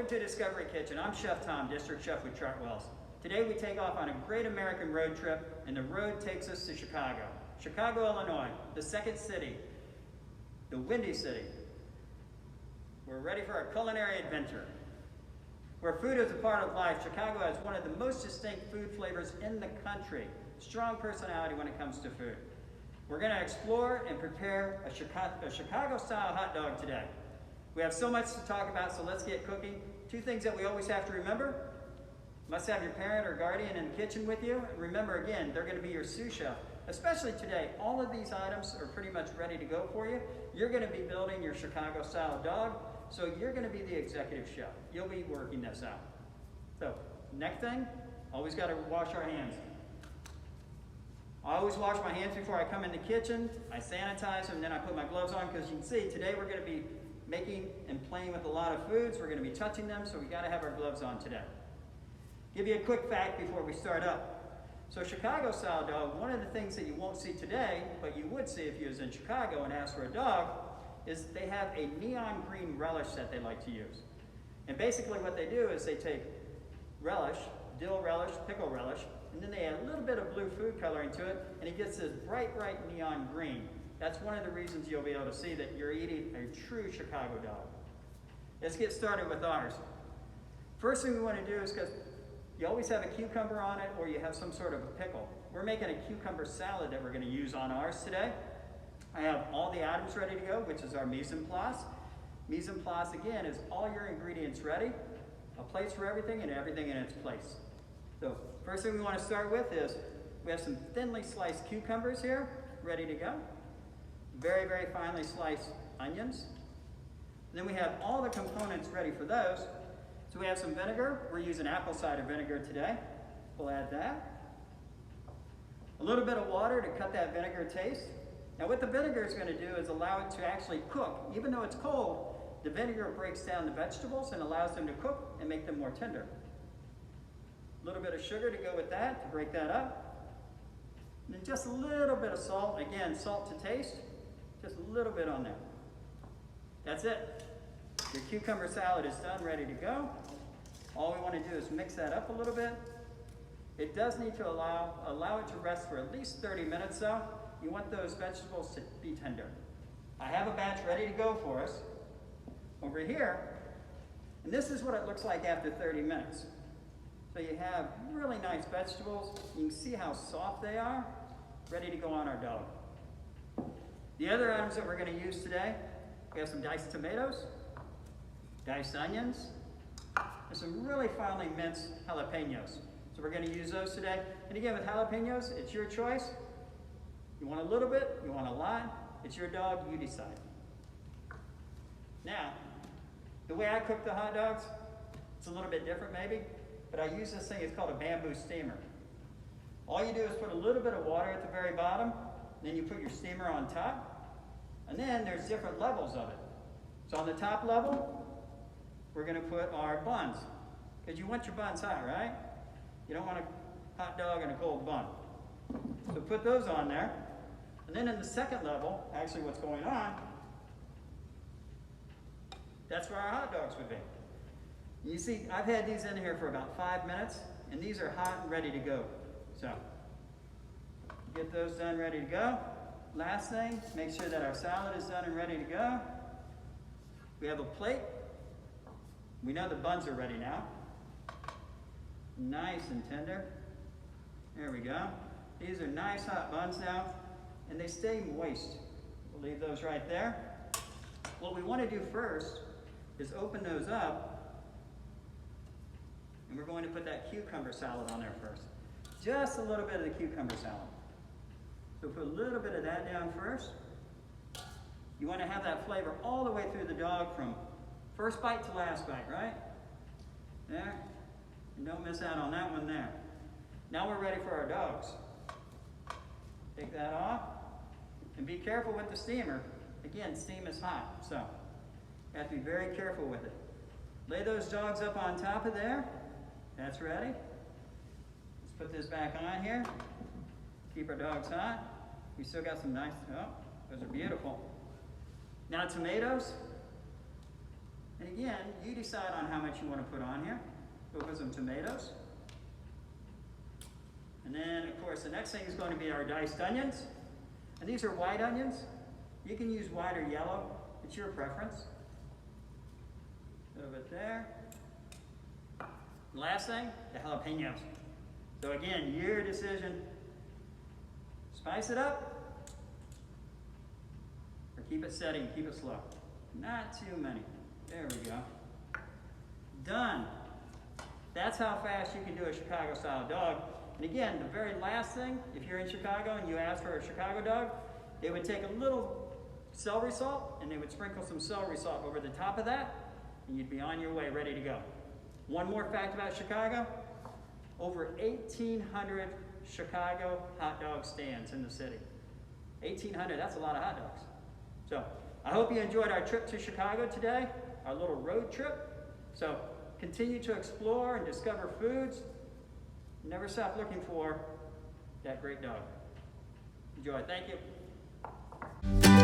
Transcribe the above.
to Discovery Kitchen. I'm Chef Tom, District Chef with Chartwells. Today we take off on a Great American Road Trip, and the road takes us to Chicago. Chicago, Illinois, the second city, the Windy City. We're ready for a culinary adventure. Where food is a part of life, Chicago has one of the most distinct food flavors in the country. Strong personality when it comes to food. We're going to explore and prepare a Chicago-style hot dog today. We have so much to talk about, so let's get cooking. Two things that we always have to remember. Must have your parent or guardian in the kitchen with you. And remember, again, they're going to be your sous chef. Especially today, all of these items are pretty much ready to go for you. You're going to be building your Chicago-style dog, so you're going to be the executive chef. You'll be working this out. So, next thing, always got to wash our hands. I always wash my hands before I come in the kitchen. I sanitize them, and then I put my gloves on, because you can see today we're going to be making and playing with a lot of foods. We're going to be touching them, so we got to have our gloves on today. Give you a quick fact before we start up. So Chicago style dog, one of the things that you won't see today, but you would see if you was in Chicago and asked for a dog, is they have a neon green relish that they like to use. And basically what they do is they take relish, dill relish, pickle relish, and then they add a little bit of blue food coloring to it, and it gets this bright, bright neon green. That's one of the reasons you'll be able to see that you're eating a true Chicago dog. Let's get started with ours. First thing we want to do is, because you always have a cucumber on it or you have some sort of a pickle. We're making a cucumber salad that we're going to use on ours today. I have all the items ready to go, which is our mise en place. Mise en place, again, is all your ingredients ready, a place for everything and everything in its place. So first thing we want to start with is we have some thinly sliced cucumbers here, ready to go. Very, very finely sliced onions. And then we have all the components ready for those. So we have some vinegar. We're using apple cider vinegar today. We'll add that. A little bit of water to cut that vinegar taste. Now what the vinegar is going to do is allow it to actually cook. Even though it's cold, the vinegar breaks down the vegetables and allows them to cook and make them more tender. A little bit of sugar to go with that to break that up. And then just a little bit of salt. Again, salt to taste. Just a little bit on there. That's it. Your cucumber salad is done, ready to go. All we want to do is mix that up a little bit. It does need to allow it to rest for at least 30 minutes though. You want those vegetables to be tender. I have a batch ready to go for us over here. And this is what it looks like after 30 minutes. So you have really nice vegetables. You can see how soft they are, ready to go on our dog. The other items that we're going to use today, we have some diced tomatoes, diced onions, and some really finely minced jalapenos. So we're going to use those today. And again, with jalapenos, it's your choice. You want a little bit, you want a lot, it's your dog, you decide. Now, the way I cook the hot dogs, it's a little bit different maybe, but I use this thing, it's called a bamboo steamer. All you do is put a little bit of water at the very bottom, then you put your steamer on top, and then there's different levels of it. So on the top level, we're going to put our buns, because you want your buns hot, right? You don't want a hot dog and a cold bun. So put those on there. And then in the second level, actually what's going on, that's where our hot dogs would be. You see, I've had these in here for about 5 minutes, and these are hot and ready to go. So get those done, ready to go. Last thing, make sure that our salad is done and ready to go. We have a plate. We know the buns are ready now. Nice and tender. There we go. These are nice hot buns now, and they stay moist. We'll leave those right there. What we want to do first is open those up, and we're going to put that cucumber salad on there first. Just a little bit of the cucumber salad. So put a little bit of that down first. You want to have that flavor all the way through the dog from first bite to last bite, right? There. And don't miss out on that one there. Now we're ready for our dogs. Take that off. And be careful with the steamer. Again, steam is hot, so you have to be very careful with it. Lay those dogs up on top of there. That's ready. Let's put this back on here. Keep our dogs hot. We still got some nice, oh, those are beautiful. Now tomatoes. And again, you decide on how much you want to put on here. We'll put some tomatoes. And then, of course, the next thing is going to be our diced onions. And these are white onions. You can use white or yellow. It's your preference. A little bit there. Last thing, the jalapenos. So again, your decision. Spice it up, or keep it steady and keep it slow. Not too many. There we go. Done. That's how fast you can do a Chicago-style dog. And again, the very last thing, if you're in Chicago and you ask for a Chicago dog, they would take a little celery salt and they would sprinkle some celery salt over the top of that, and you'd be on your way, ready to go. One more fact about Chicago, over 1,800 Chicago hot dog stands in the city. 1,800, that's a lot of hot dogs. So, I hope you enjoyed our trip to Chicago today, our little road trip. So, continue to explore and discover foods. Never stop looking for that great dog. Enjoy, thank you.